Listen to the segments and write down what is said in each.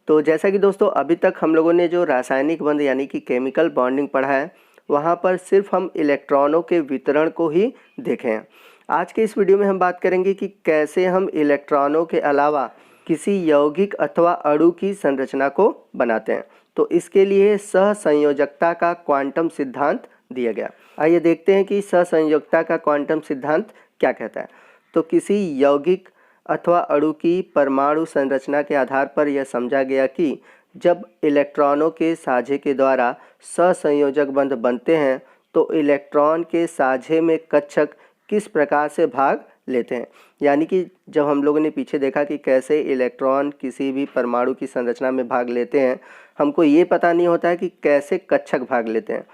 तो जैसा कि दोस्तों अभी तक हम लोगों ने जो रासायनिक बंध यानी कि केमिकल बॉन्डिंग पढ़ा है, वहाँ पर सिर्फ हम इलेक्ट्रॉनों के वितरण को ही देखे हैं। आज के इस वीडियो में हम बात करेंगे कि कैसे हम इलेक्ट्रॉनों के अलावा किसी यौगिक अथवा अणु की संरचना को बनाते हैं। तो इसके लिए सहसंयोजकता का क्वांटम सिद्धांत दिया गया। आइए देखते हैं कि सहसंयोजकता का क्वांटम सिद्धांत क्या कहता है। तो किसी यौगिक अथवा अणु की परमाणु संरचना के आधार पर यह समझा गया कि जब इलेक्ट्रॉनों के साझे के द्वारा सहसंयोजक बंध बनते हैं तो इलेक्ट्रॉन के साझे में कक्षक किस प्रकार से भाग लेते हैं। यानी कि जब हम लोगों ने पीछे देखा कि कैसे इलेक्ट्रॉन किसी भी परमाणु की संरचना में भाग लेते हैं, हमको ये पता नहीं होता है कि कैसे कक्षक भाग लेते हैं।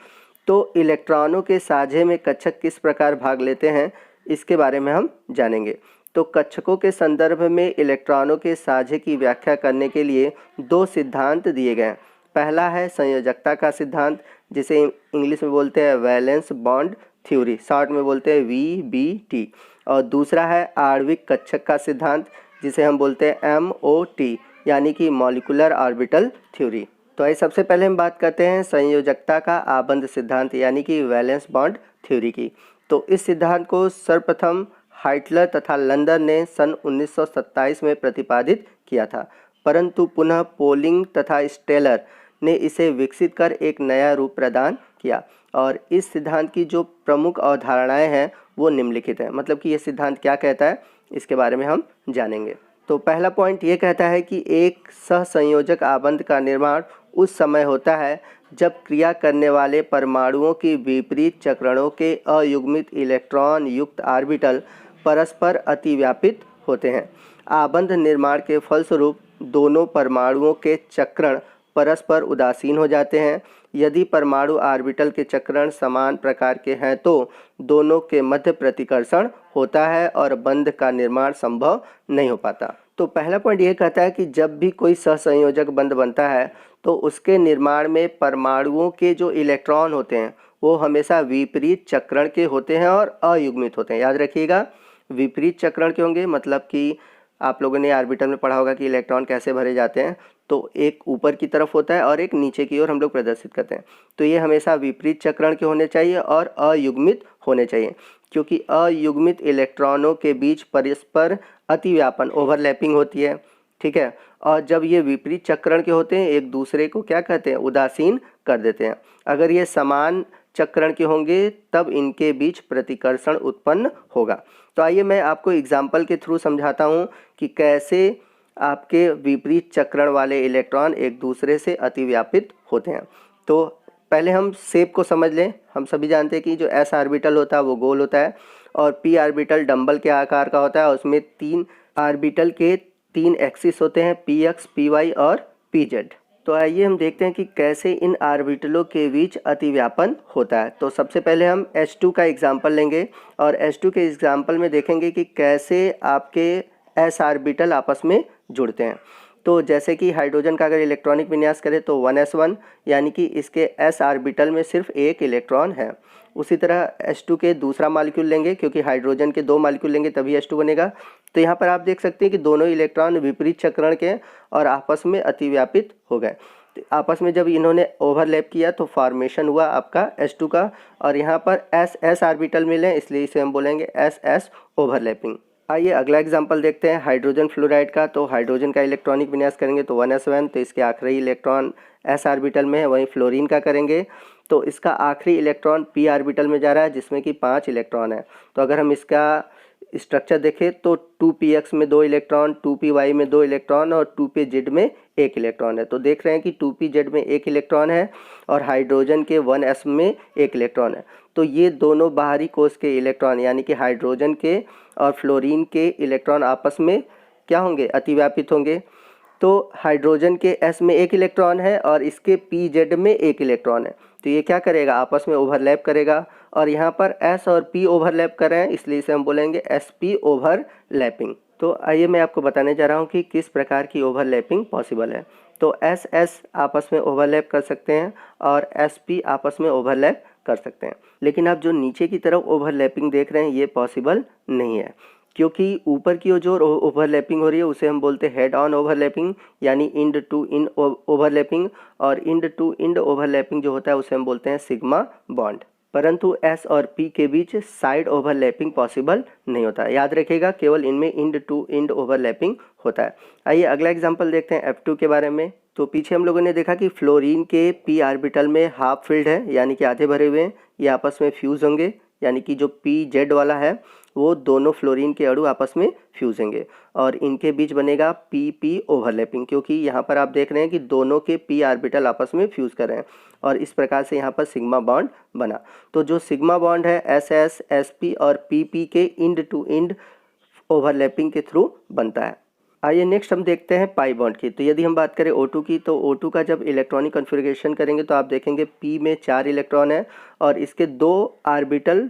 तो इलेक्ट्रॉनों के साझे में कक्षक किस प्रकार भाग लेते हैं, इसके बारे में हम जानेंगे। तो कक्षकों के संदर्भ में इलेक्ट्रॉनों के साझे की व्याख्या करने के लिए दो सिद्धांत दिए गए हैं। पहला है संयोजकता का सिद्धांत, जिसे इंग्लिश में बोलते हैं वैलेंस बॉन्ड थ्योरी, शॉर्ट में बोलते हैं VBT। और दूसरा है आणविक कक्षक का सिद्धांत, जिसे हम बोलते हैं MOT, यानी कि मॉलिक्यूलर ऑर्बिटल थ्योरी। तो आइए सबसे पहले हम बात करते हैं संयोजकता का आबंध सिद्धांत यानी कि वैलेंस बॉन्ड थ्योरी की। तो इस सिद्धांत को सर्वप्रथम हाइटलर तथा लंदन ने सन 1927 में प्रतिपादित किया था, परंतु पुनः पोलिंग तथा स्टेलर ने इसे विकसित कर एक नया रूप प्रदान किया। और इस सिद्धांत की जो प्रमुख अवधारणाएं हैं वो निम्नलिखित है। मतलब कि ये सिद्धांत क्या कहता है, इसके बारे में हम जानेंगे। तो पहला पॉइंट ये कहता है कि एक सहसंयोजक आबंध का निर्माण उस समय होता है जब क्रिया करने वाले परमाणुओं की विपरीत चक्रणों के अयुग्मित इलेक्ट्रॉन युक्त ऑर्बिटल परस्पर अतिव्यापित होते हैं। आबंध निर्माण के फलस्वरूप दोनों परमाणुओं के चक्रण परस्पर उदासीन हो जाते हैं। यदि परमाणु ऑर्बिटल के चक्रण समान प्रकार के हैं तो दोनों के मध्य प्रतिकर्षण होता है और बंध का निर्माण संभव नहीं हो पाता। तो पहला पॉइंट ये कहता है कि जब भी कोई सहसंयोजक बंध बनता है तो उसके निर्माण में परमाणुओं के जो इलेक्ट्रॉन होते हैं वो हमेशा विपरीत चक्रण के होते हैं और अयुग्मित होते हैं। याद रखिएगा, विपरीत चक्रण के होंगे, मतलब कि आप लोगों ने ऑर्बिटल में पढ़ा होगा कि इलेक्ट्रॉन कैसे भरे जाते हैं। तो एक ऊपर की तरफ होता है और एक नीचे की ओर हम लोग प्रदर्शित करते हैं। तो ये हमेशा विपरीत चक्रण के होने चाहिए और अयुग्मित होने चाहिए, क्योंकि अयुग्मित इलेक्ट्रॉनों के बीच परस्पर अतिव्यापन ओवरलैपिंग होती है। ठीक है। और जब ये विपरीत चक्रण के होते हैं एक दूसरे को क्या कहते हैं, उदासीन कर देते हैं। अगर ये समान चक्रण के होंगे तब इनके बीच प्रतिकर्षण उत्पन्न होगा। तो आइए मैं आपको एग्जाम्पल के थ्रू समझाता हूँ कि कैसे आपके विपरीत चक्रण वाले इलेक्ट्रॉन एक दूसरे से अतिव्यापित होते हैं। तो पहले हम शेप को समझ लें। हम सभी जानते हैं कि जो S ऑर्बिटल होता है वो गोल होता है और P ऑर्बिटल डंबल के आकार का होता है और उसमें 3 ऑर्बिटल के 3 एक्सिस होते हैं, PX, PY और PZ। तो आइए हम देखते हैं कि कैसे इन ऑर्बिटलों के बीच अतिव्यापन होता है। तो सबसे पहले हम H2 का एग्जाम्पल लेंगे और H2 के एग्जाम्पल में देखेंगे कि कैसे आपके S ऑर्बिटल आपस में जुड़ते हैं। तो जैसे कि हाइड्रोजन का अगर इलेक्ट्रॉनिक विन्यास करें तो 1s1, यानी कि इसके S ऑर्बिटल में सिर्फ एक इलेक्ट्रॉन है। उसी तरह H2 के दूसरा मॉलिक्यूल लेंगे, क्योंकि हाइड्रोजन के 2 मॉलिक्यूल लेंगे तभी H2 बनेगा। तो यहाँ पर आप देख सकते हैं कि दोनों इलेक्ट्रॉन विपरीत चक्रण के और आपस में अतिव्यापित हो गए। तो आपस में जब इन्होंने ओवरलैप किया तो फॉर्मेशन हुआ आपका H2 का, और यहाँ पर S ऑर्बिटल मिले इसलिए इसे हम बोलेंगे SS ओवरलैपिंग। आइए अगला एग्जांपल देखते हैं हाइड्रोजन फ्लोराइड का। तो हाइड्रोजन का इलेक्ट्रॉनिक विन्यास करेंगे तो 1s1, तो इसके आखिरी इलेक्ट्रॉन S ऑर्बिटल में है। वहीं फ्लोरीन का करेंगे तो इसका आखिरी इलेक्ट्रॉन P ऑर्बिटल में जा रहा है जिसमें कि 5 इलेक्ट्रॉन है। तो अगर हम इसका स्ट्रक्चर देखें तो 2px में 2 इलेक्ट्रॉन, 2py में 2 इलेक्ट्रॉन और 2pz में 1 इलेक्ट्रॉन है। तो देख रहे हैं कि 2pz में 1 इलेक्ट्रॉन है और हाइड्रोजन के 1s में 1 इलेक्ट्रॉन है। तो ये दोनों बाहरी कोश के इलेक्ट्रॉन यानी कि हाइड्रोजन के और फ्लोरीन के इलेक्ट्रॉन आपस में क्या होंगे, अतिव्यापित होंगे। तो हाइड्रोजन के S में 1 इलेक्ट्रॉन है और इसके PZ में 1 इलेक्ट्रॉन है। तो ये क्या करेगा, आपस में ओवरलैप करेगा और यहाँ पर S और P ओवरलैप कर रहे हैं इसलिए इसे हम बोलेंगे SP ओवरलैपिंग। तो आइए मैं आपको बताने जा रहा हूँ कि किस प्रकार की ओवरलैपिंग पॉसिबल है। तो SS आपस में ओवरलैप कर सकते हैं और SP आपस में ओवरलैप कर सकते हैं, लेकिन आप जो नीचे की तरफ ओवरलैपिंग देख रहे हैं ये पॉसिबल नहीं है। क्योंकि ऊपर की जो ओवरलैपिंग हो रही है उसे हम बोलते हैं हेड ऑन ओवरलैपिंग यानी इंड टू इंड ओवरलैपिंग, और इंड टू इंड ओवरलैपिंग जो होता है उसे हम बोलते हैं सिग्मा बॉन्ड। परंतु एस और पी के बीच साइड ओवरलैपिंग पॉसिबल नहीं होता। याद रखिएगा केवल इनमें इंड टू इंड ओवरलैपिंग होता है। आइए अगला एग्जांपल देखते हैं F2 के बारे में। तो पीछे हम लोगों ने देखा कि फ्लोरीन के पी ऑर्बिटल में हाफ फिल्ड है यानी कि आधे भरे हुए हैं, ये आपस में फ्यूज होंगे, यानी कि जो पी जेड वाला है वो दोनों फ्लोरीन के अणु आपस में फ्यूज होंगे और इनके बीच बनेगा पी पी ओवरलैपिंग, क्योंकि यहाँ पर आप देख रहे हैं कि दोनों के पी ऑर्बिटल आपस में फ्यूज कर रहे हैं और इस प्रकार से यहाँ पर सिग्मा बॉन्ड बना। तो जो सिग्मा बॉन्ड है एस एस एस पी और पी पी के इंड टू इंड ओवरलैपिंग के थ्रू बनता है। आइए नेक्स्ट हम देखते हैं पाई बॉन्ड की। तो यदि हम बात करें O2 की, तो O2 का जब इलेक्ट्रॉनिक कन्फिग्रेशन करेंगे तो आप देखेंगे P में 4 इलेक्ट्रॉन है और इसके 2 ऑर्बिटल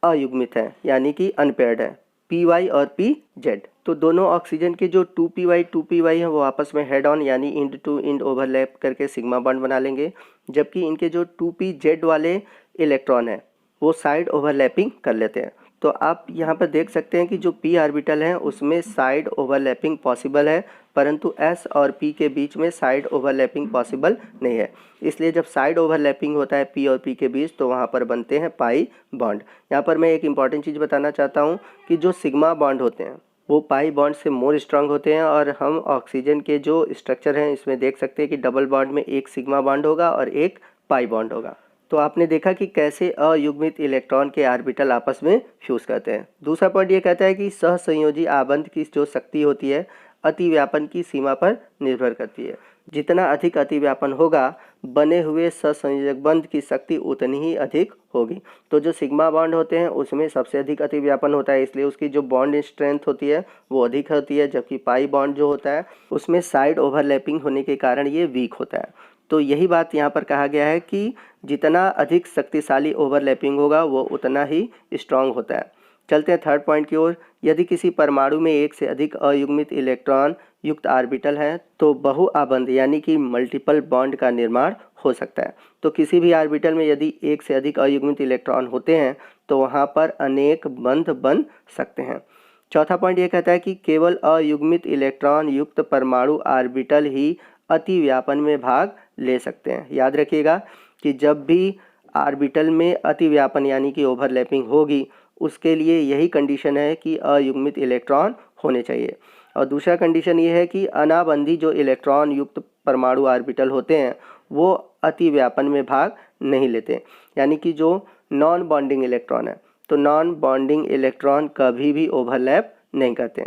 अयुग्मित हैं यानी कि अनपेयर्ड है, Py और Pz। तो दोनों ऑक्सीजन के जो 2Py 2Py हैं वो आपस में हेड ऑन यानी इंड टू इंड ओवरलैप करके सिग्मा बॉन्ड बना लेंगे, जबकि इनके जो 2Pz वाले इलेक्ट्रॉन है वो साइड ओवरलैपिंग कर लेते हैं। तो आप यहाँ पर देख सकते हैं कि जो p ऑर्बिटल है उसमें साइड ओवरलैपिंग पॉसिबल है, परंतु s और p के बीच में साइड ओवरलैपिंग पॉसिबल नहीं है। इसलिए जब साइड ओवरलैपिंग होता है p और p के बीच तो वहाँ पर बनते हैं पाई बॉन्ड। यहाँ पर मैं एक इम्पॉर्टेंट चीज़ बताना चाहता हूँ कि जो सिग्मा बॉन्ड होते हैं वो पाई बॉन्ड से मोर स्ट्रांग होते हैं, और हम ऑक्सीजन के जो स्ट्रक्चर हैं इसमें देख सकते हैं कि डबल बॉन्ड में एक सिग्मा बॉन्ड होगा और एक पाई बॉन्ड होगा। तो आपने देखा कि कैसे अयुग्मित इलेक्ट्रॉन के ऑर्बिटल आपस में फ्यूज करते हैं। दूसरा पॉइंट ये कहता है कि सहसंयोजी आबंध की जो शक्ति होती है अतिव्यापन की सीमा पर निर्भर करती है। जितना अधिक अतिव्यापन होगा बने हुए सहसंयोजक बंध की शक्ति उतनी ही अधिक होगी। तो जो सिग्मा बॉन्ड होते हैं उसमें सबसे अधिक अतिव्यापन होता है, इसलिए उसकी जो बॉन्ड स्ट्रेंथ होती है वो अधिक होती है, जबकि पाई बॉन्ड जो होता है उसमें साइड ओवरलैपिंग होने के कारण ये वीक होता है। तो यही बात यहाँ पर कहा गया है कि जितना अधिक शक्तिशाली ओवरलैपिंग होगा वो उतना ही स्ट्रांग होता है। चलते हैं थर्ड पॉइंट की ओर। यदि किसी परमाणु में एक से अधिक अयुग्मित इलेक्ट्रॉन युक्त ऑर्बिटल है तो बहुआबंध यानी कि मल्टीपल बॉन्ड का निर्माण हो सकता है। तो किसी भी ऑर्बिटल में यदि एक से अधिक अयुग्मित इलेक्ट्रॉन होते हैं तो वहाँ पर अनेक बंध बन सकते हैं। चौथा पॉइंट ये कहता है कि केवल अयुग्मित इलेक्ट्रॉन युक्त परमाणु ऑर्बिटल ही अतिव्यापन में भाग ले सकते हैं। याद रखिएगा कि जब भी ऑर्बिटल में अतिव्यापन यानी कि ओवरलैपिंग होगी उसके लिए यही कंडीशन है कि अयुग्मित इलेक्ट्रॉन होने चाहिए। और दूसरा कंडीशन ये है कि अनाबंधी जो इलेक्ट्रॉन युक्त परमाणु ऑर्बिटल होते हैं वो अतिव्यापन में भाग नहीं लेते, यानी कि जो नॉन बॉन्डिंग इलेक्ट्रॉन है, तो नॉन बॉन्डिंग इलेक्ट्रॉन कभी भी ओवरलैप नहीं करते।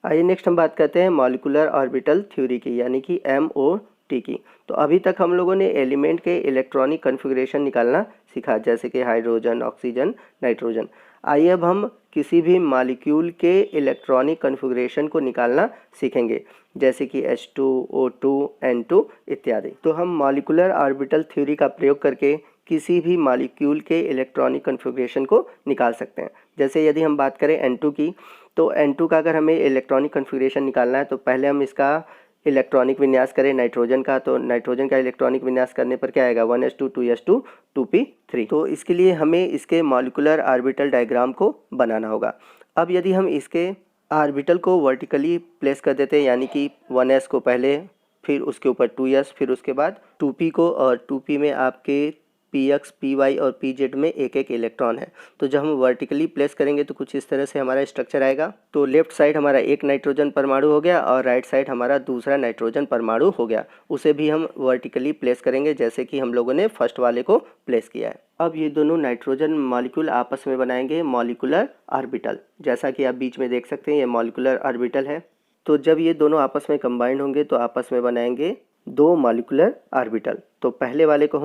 आइए नेक्स्ट हम बात करते हैं मॉलिक्यूलर ऑर्बिटल थ्योरी की यानी कि MOT की। तो अभी तक हम लोगों ने एलिमेंट के इलेक्ट्रॉनिक कन्फिग्रेशन निकालना सीखा, जैसे कि हाइड्रोजन, ऑक्सीजन, नाइट्रोजन। आइए अब हम किसी भी मॉलिक्यूल के इलेक्ट्रॉनिक कन्फिग्रेशन को निकालना सीखेंगे, जैसे कि H2, O2, N2 इत्यादि। तो हम मॉलिक्यूलर ऑर्बिटल थ्योरी का प्रयोग करके किसी भी मॉलिक्यूल के इलेक्ट्रॉनिक कन्फिग्रेशन को निकाल सकते हैं। जैसे यदि हम बात करें N2 की, तो N2 का अगर हमें इलेक्ट्रॉनिक कन्फिग्रेशन निकालना है तो पहले हम इसका इलेक्ट्रॉनिक विन्यास करें नाइट्रोजन का। तो नाइट्रोजन का इलेक्ट्रॉनिक विन्यास करने पर क्या आएगा 1s2 2s2 2p3। तो इसके लिए हमें इसके मॉलिक्यूलर ऑर्बिटल डायग्राम को बनाना होगा। अब यदि हम इसके ऑर्बिटल को वर्टिकली प्लेस कर देते हैं यानी कि 1s को पहले, फिर उसके ऊपर 2s, फिर उसके बाद 2p को, और 2p में आपके px py और pz में एक एक इलेक्ट्रॉन है। तो जब हम वर्टिकली प्लेस करेंगे तो कुछ इस तरह से हमारा स्ट्रक्चर आएगा। तो लेफ्ट साइड हमारा एक नाइट्रोजन परमाणु हो गया और राइट साइड हमारा दूसरा नाइट्रोजन परमाणु हो गया। उसे भी हम वर्टिकली प्लेस करेंगे जैसे कि हम लोगों ने फर्स्ट वाले को प्लेस किया है। अब ये दोनों नाइट्रोजन मॉलिक्यूल आपस में बनाएंगे मॉलिक्यूलर ऑर्बिटल, जैसा कि आप बीच में देख सकते हैं ये मॉलिक्यूलर ऑर्बिटल है। तो जब ये दोनों आपस में कंबाइंड होंगे तो आपस में बनाएंगे दो मॉलिक्यूलर ऑर्बिटल। तो पहले वाले को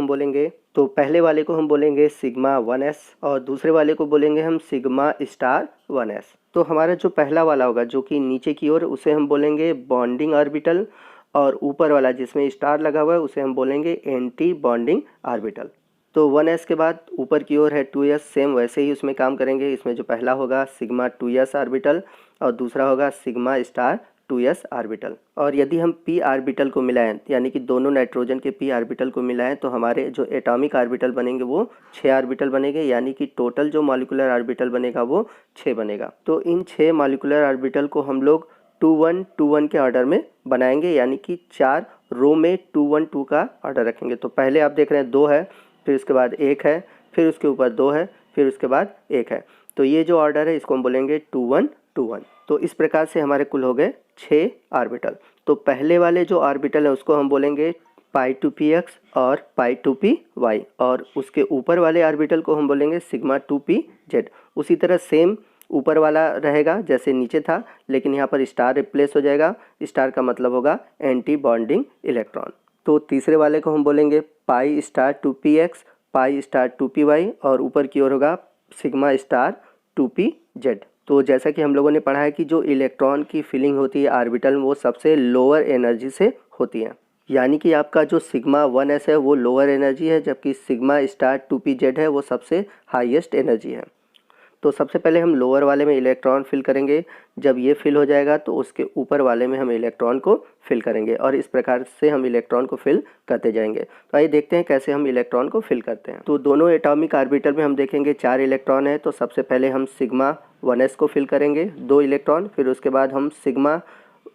हम बोलेंगे सिग्मा 1s और दूसरे वाले को बोलेंगे हम सिग्मा स्टार 1s। तो हमारा जो पहला वाला होगा जो कि नीचे की ओर, उसे हम बोलेंगे बॉन्डिंग ऑर्बिटल, और ऊपर वाला जिसमें स्टार लगा हुआ है उसे हम बोलेंगे एंटी बॉन्डिंग ऑर्बिटल। तो 1s के बाद ऊपर की ओर है 2s, सेम वैसे ही उसमें काम करेंगे। इसमें जो पहला होगा सिग्मा 2s ऑर्बिटल और दूसरा होगा सिग्मा स्टार 2s ऑर्बिटल। और यदि हम p ऑर्बिटल को मिलाएं यानी कि दोनों नाइट्रोजन के p ऑर्बिटल को मिलाएं तो हमारे जो एटॉमिक ऑर्बिटल बनेंगे वो 6 ऑर्बिटल बनेंगे, यानी कि टोटल जो मॉलिक्यूलर ऑर्बिटल बनेगा वो 6 बनेगा। तो इन 6 मॉलिक्यूलर ऑर्बिटल को हम लोग 2 1 2 1 के ऑर्डर में बनाएंगे, यानी कि 4 रो में 2 1 2 का ऑर्डर रखेंगे। तो पहले आप देख रहे हैं 2 है, फिर उसके बाद 1 है, फिर उसके ऊपर 2 है, फिर उसके बाद 1 है। तो ये जो ऑर्डर है इसको हम बोलेंगे 2 1 2 1। तो इस प्रकार से हमारे कुल हो गए 6 ऑर्बिटल। तो पहले वाले जो ऑर्बिटल है उसको हम बोलेंगे पाई टू पी एक्स और पाई टू पी वाई, और उसके ऊपर वाले ऑर्बिटल को हम बोलेंगे सिग्मा टू पी जेड। उसी तरह सेम ऊपर वाला रहेगा जैसे नीचे था, लेकिन यहाँ पर स्टार रिप्लेस हो जाएगा। स्टार का मतलब होगा एंटी बॉन्डिंग इलेक्ट्रॉन। तो तीसरे वाले को हम बोलेंगे pi star two p x, pi star two p y, और ऊपर की ओर होगा sigma star two p z. तो जैसा कि हम लोगों ने पढ़ा है कि जो इलेक्ट्रॉन की फिलिंग होती है ऑर्बिटल में वो सबसे लोअर एनर्जी से होती है, यानी कि आपका जो सिग्मा 1s है वो लोअर एनर्जी है, जबकि sigma star two p z है वो सबसे हाईएस्ट एनर्जी है। तो सबसे पहले हम लोअर वाले में इलेक्ट्रॉन फिल करेंगे, जब ये फिल हो जाएगा तो उसके ऊपर वाले में हम इलेक्ट्रॉन को फिल करेंगे, और इस प्रकार से हम इलेक्ट्रॉन को फिल करते जाएंगे। तो आइए देखते हैं कैसे हम इलेक्ट्रॉन को फिल करते हैं। तो दोनों एटॉमिक ऑर्बिटल में हम देखेंगे 4 इलेक्ट्रॉन है, तो सबसे पहले हम सिग्मा 1s को फिल करेंगे 2 इलेक्ट्रॉन, फिर उसके बाद हम सिग्मा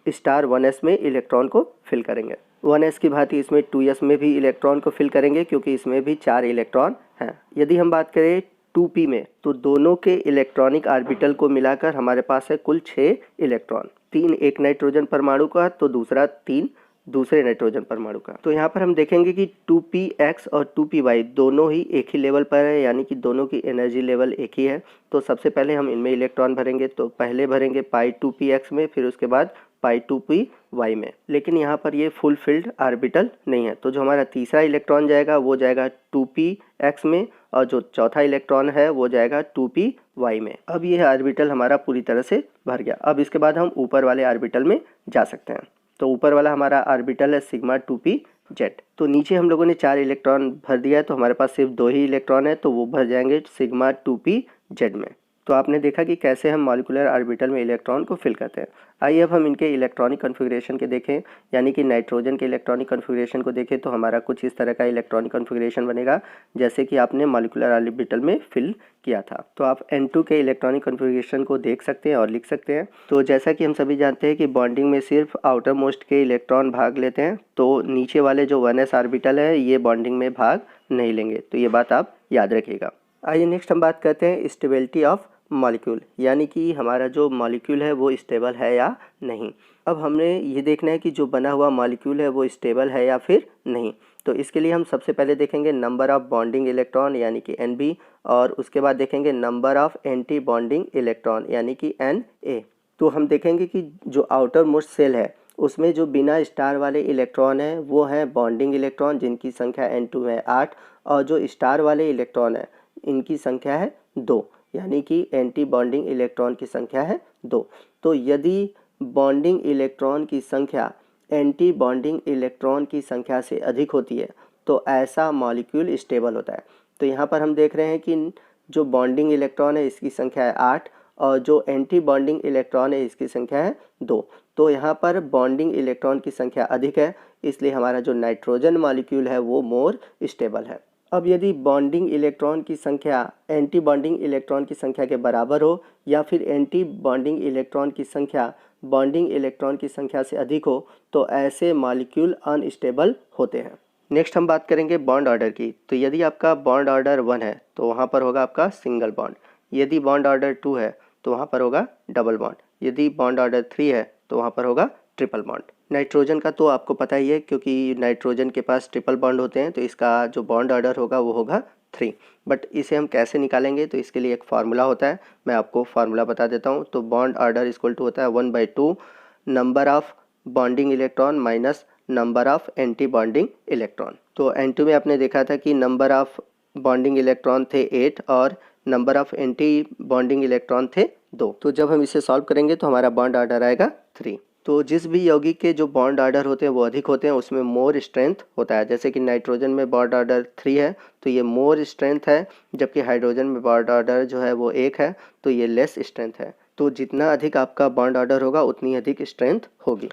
स्टार 1s में इलेक्ट्रॉन को फिल करेंगे। 1s की भांति इसमें 2s में भी इलेक्ट्रॉन को फिल करेंगे क्योंकि इसमें भी 4 इलेक्ट्रॉन हैं। यदि हम बात करें 2p में तो दोनों के इलेक्ट्रॉनिक ऑर्बिटल को मिलाकर हमारे पास है कुल 6 इलेक्ट्रॉन, 3 एक नाइट्रोजन परमाणु का तो दूसरा 3 दूसरे नाइट्रोजन परमाणु का। तो यहाँ पर हम देखेंगे कि 2px और 2py दोनों ही एक ही लेवल पर है, यानी कि दोनों की एनर्जी लेवल एक ही है। तो सबसे पहले हम इनमें इलेक्ट्रॉन भरेंगे, तो पहले भरेंगे पाई 2px में, फिर उसके बाद पाई 2py में। लेकिन यहाँ पर ये फुल फिल्ड ऑर्बिटल नहीं है, तो जो हमारा तीसरा इलेक्ट्रॉन जाएगा वो जाएगा 2px में, और जो चौथा इलेक्ट्रॉन है वो जाएगा 2py में। अब ये ऑर्बिटल हमारा पूरी तरह से भर गया। अब इसके बाद हम ऊपर वाले ऑर्बिटल में जा सकते हैं। तो ऊपर वाला हमारा ऑर्बिटल है सिग्मा 2p जेड। तो नीचे हम लोगों ने 4 इलेक्ट्रॉन भर दिया है, तो हमारे पास सिर्फ 2 ही इलेक्ट्रॉन है, तो वो भर जाएंगे सिग्मा 2p जेड में। तो आपने देखा कि कैसे हम मॉलिक्यूलर ऑर्बिटल में इलेक्ट्रॉन को फिल करते हैं। आइए अब हम इनके इलेक्ट्रॉनिक कॉन्फ़िगरेशन के देखें, यानी कि नाइट्रोजन के इलेक्ट्रॉनिक कॉन्फ़िगरेशन को देखें तो हमारा कुछ इस तरह का इलेक्ट्रॉनिक कॉन्फ़िगरेशन बनेगा जैसे कि आपने मॉलिक्यूलर ऑर्बिटल में फिल किया था। तो आप N2 के इलेक्ट्रॉनिक कॉन्फ़िगरेशन को देख सकते हैं और लिख सकते हैं। तो जैसा कि हम सभी जानते हैं कि बॉन्डिंग में सिर्फ आउटर मोस्ट के इलेक्ट्रॉन भाग लेते हैं, तो नीचे वाले जो 1s ऑर्बिटल है ये बॉन्डिंग में भाग नहीं लेंगे, तो ये बात आप याद रखिएगा। आइए नेक्स्ट हम बात करते हैं स्टेबिलिटी ऑफ मॉलिक्यूल, यानी कि हमारा जो मॉलिक्यूल है वो स्टेबल है या नहीं। अब हमने ये देखना है कि जो बना हुआ मॉलिक्यूल है वो स्टेबल है या फिर नहीं। तो इसके लिए हम सबसे पहले देखेंगे नंबर ऑफ बॉन्डिंग इलेक्ट्रॉन यानी कि Nb, और उसके बाद देखेंगे number of anti bonding electron यानी कि Na। तो हम देखेंगे कि जो आउटर मोस्ट सेल है उसमें जो बिना स्टार वाले इलेक्ट्रॉन है वो हैं बॉन्डिंग इलेक्ट्रॉन जिनकी संख्या N2 में 8, और जो स्टार वाले इलेक्ट्रॉन है इनकी संख्या है 2, यानी कि एंटी बॉन्डिंग इलेक्ट्रॉन की संख्या है 2। तो यदि बॉन्डिंग इलेक्ट्रॉन की संख्या एंटी बॉन्डिंग इलेक्ट्रॉन की संख्या से अधिक होती है तो ऐसा मॉलिक्यूल स्टेबल होता है। तो यहाँ पर हम देख रहे हैं कि जो बॉन्डिंग इलेक्ट्रॉन है इसकी संख्या है 8, और जो एंटी बॉन्डिंग इलेक्ट्रॉन है इसकी संख्या है 2। तो यहाँ पर बॉन्डिंग इलेक्ट्रॉन की संख्या अधिक है, इसलिए हमारा जो नाइट्रोजन मॉलिक्यूल है वो मोर स्टेबल है। अब यदि बॉन्डिंग इलेक्ट्रॉन की संख्या एंटी बॉन्डिंग इलेक्ट्रॉन की संख्या के बराबर हो, या फिर एंटी बॉन्डिंग इलेक्ट्रॉन की संख्या बॉन्डिंग इलेक्ट्रॉन की संख्या से अधिक हो, तो ऐसे मॉलिक्यूल अनस्टेबल होते हैं। नेक्स्ट हम बात करेंगे बॉन्ड ऑर्डर की। तो यदि आपका बॉन्ड ऑर्डर 1 है तो वहाँ पर होगा आपका सिंगल बॉन्ड, यदि बॉन्ड ऑर्डर 2 है तो वहाँ पर होगा डबल बॉन्ड, यदि बॉन्ड ऑर्डर 3 है तो वहाँ पर होगा ट्रिपल बॉन्ड। नाइट्रोजन का तो आपको पता ही है क्योंकि नाइट्रोजन के पास ट्रिपल बॉन्ड होते हैं, तो इसका जो बॉन्ड ऑर्डर होगा वो होगा 3। बट इसे हम कैसे निकालेंगे, तो इसके लिए एक फार्मूला होता है, मैं आपको फार्मूला बता देता हूँ। तो बॉन्ड ऑर्डर इक्वल टू होता है 1/2 number of bonding electron minus number of anti bonding electron. तो N2 में आपने देखा था कि नंबर ऑफ बॉन्डिंग इलेक्ट्रॉन थे 8 और number of anti bonding electron थे 2। तो जब हम इसे सॉल्व करेंगे तो हमारा बॉन्ड ऑर्डर आएगा 3। तो जिस भी यौगिक के जो बॉन्ड ऑर्डर होते हैं वो अधिक होते हैं उसमें मोर स्ट्रेंथ होता है। जैसे कि नाइट्रोजन में बॉन्ड ऑर्डर 3 है तो ये मोर स्ट्रेंथ है, जबकि हाइड्रोजन में बॉन्ड ऑर्डर जो है वो 1 है तो ये लेस स्ट्रेंथ है। तो जितना अधिक आपका बॉन्ड ऑर्डर होगा उतनी अधिक स्ट्रेंथ होगी।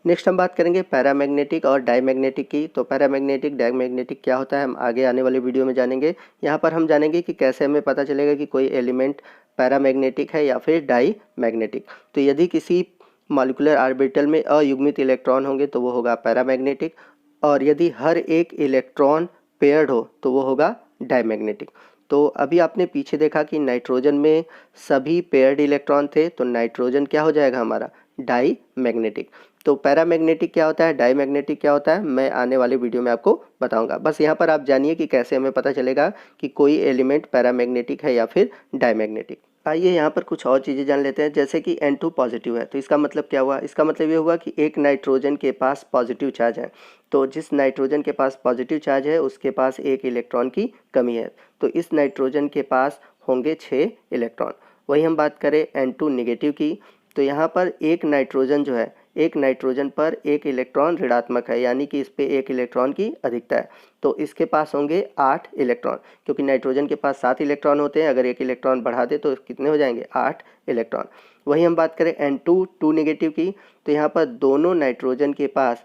नेक्स्ट हम बात करेंगे पैरामैग्नेटिक और डाईमैग्नेटिक की। तो पैरामैग्नेटिक डाईमैग्नेटिक क्या होता है हम आगे आने वाले वीडियो में जानेंगे। यहाँ पर हम जानेंगे कि कैसे हमें पता चलेगा कि कोई एलिमेंट पैरामैग्नेटिक है या फिर डाईमैग्नेटिक। तो यदि किसी मॉलिक्यूलर ऑर्बिटल में अयुग्मित इलेक्ट्रॉन होंगे तो वो होगा पैरामैग्नेटिक, और यदि हर एक इलेक्ट्रॉन पेयर्ड हो तो वो होगा डाईमैग्नेटिक। तो अभी आपने पीछे देखा कि नाइट्रोजन में सभी पेयर्ड इलेक्ट्रॉन थे, तो नाइट्रोजन क्या हो जाएगा हमारा डाईमैग्नेटिक। तो पैरामैग्नेटिक क्या होता है, डाईमैग्नेटिक क्या होता है, मैं आने वाले वीडियो में आपको बताऊंगा। बस यहाँ पर आप जानिए कि कैसे हमें पता चलेगा कि कोई एलिमेंट पैरामैग्नेटिक है या फिर डाईमैग्नेटिक। आइए यहाँ पर कुछ और चीज़ें जान लेते हैं। जैसे कि N2 पॉजिटिव है तो इसका मतलब क्या हुआ, इसका मतलब ये हुआ कि एक नाइट्रोजन के पास पॉजिटिव चार्ज है। तो जिस नाइट्रोजन के पास पॉजिटिव चार्ज है उसके पास एक इलेक्ट्रॉन की कमी है, तो इस नाइट्रोजन के पास होंगे 6 इलेक्ट्रॉन। वही हम बात करें N2 निगेटिव की, तो यहाँ पर एक नाइट्रोजन जो है, एक नाइट्रोजन पर एक इलेक्ट्रॉन ऋणात्मक है, यानी कि इस पे एक इलेक्ट्रॉन की अधिकता है। तो इसके पास होंगे 8 इलेक्ट्रॉन, क्योंकि नाइट्रोजन के पास 7 इलेक्ट्रॉन होते हैं। अगर एक इलेक्ट्रॉन बढ़ा दे तो कितने हो जाएंगे, 8 इलेक्ट्रॉन। वही हम बात करें N2 निगेटिव की, तो यहाँ पर दोनों नाइट्रोजन के पास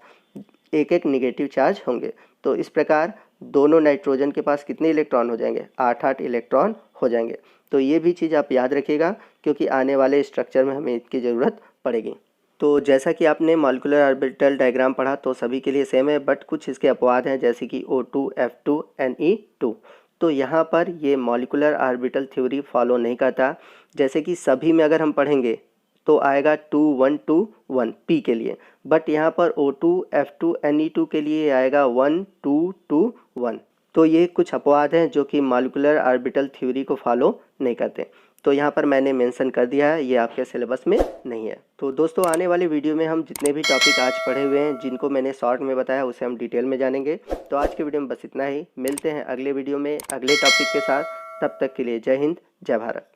एक एक निगेटिव चार्ज होंगे। तो इस प्रकार दोनों नाइट्रोजन के पास कितने इलेक्ट्रॉन हो जाएंगे, 8 इलेक्ट्रॉन हो जाएंगे। तो ये भी चीज़ आप याद रखिएगा, क्योंकि आने वाले स्ट्रक्चर में हमें इसकी ज़रूरत पड़ेगी। तो जैसा कि आपने मॉलिक्यूलर ऑर्बिटल डायग्राम पढ़ा तो सभी के लिए सेम है, बट कुछ इसके अपवाद हैं, जैसे कि O2 F2 Ne2। तो यहाँ पर ये मॉलिक्यूलर ऑर्बिटल थ्योरी फॉलो नहीं करता। जैसे कि सभी में अगर हम पढ़ेंगे तो आएगा 2 1 2 1 P के लिए, बट यहाँ पर O2 F2 Ne2 के लिए आएगा 1 2 2 1। तो ये कुछ अपवाद हैं जो कि मॉलिक्यूलर ऑर्बिटल थ्योरी को फॉलो नहीं करते। तो यहाँ पर मैंने मेंशन कर दिया है, ये आपके सिलेबस में नहीं है। तो दोस्तों आने वाले वीडियो में हम जितने भी टॉपिक आज पढ़े हुए हैं, जिनको मैंने शॉर्ट में बताया, उसे हम डिटेल में जानेंगे। तो आज के वीडियो में बस इतना ही, मिलते हैं अगले वीडियो में अगले टॉपिक के साथ। तब तक के लिए जय हिंद, जय भारत।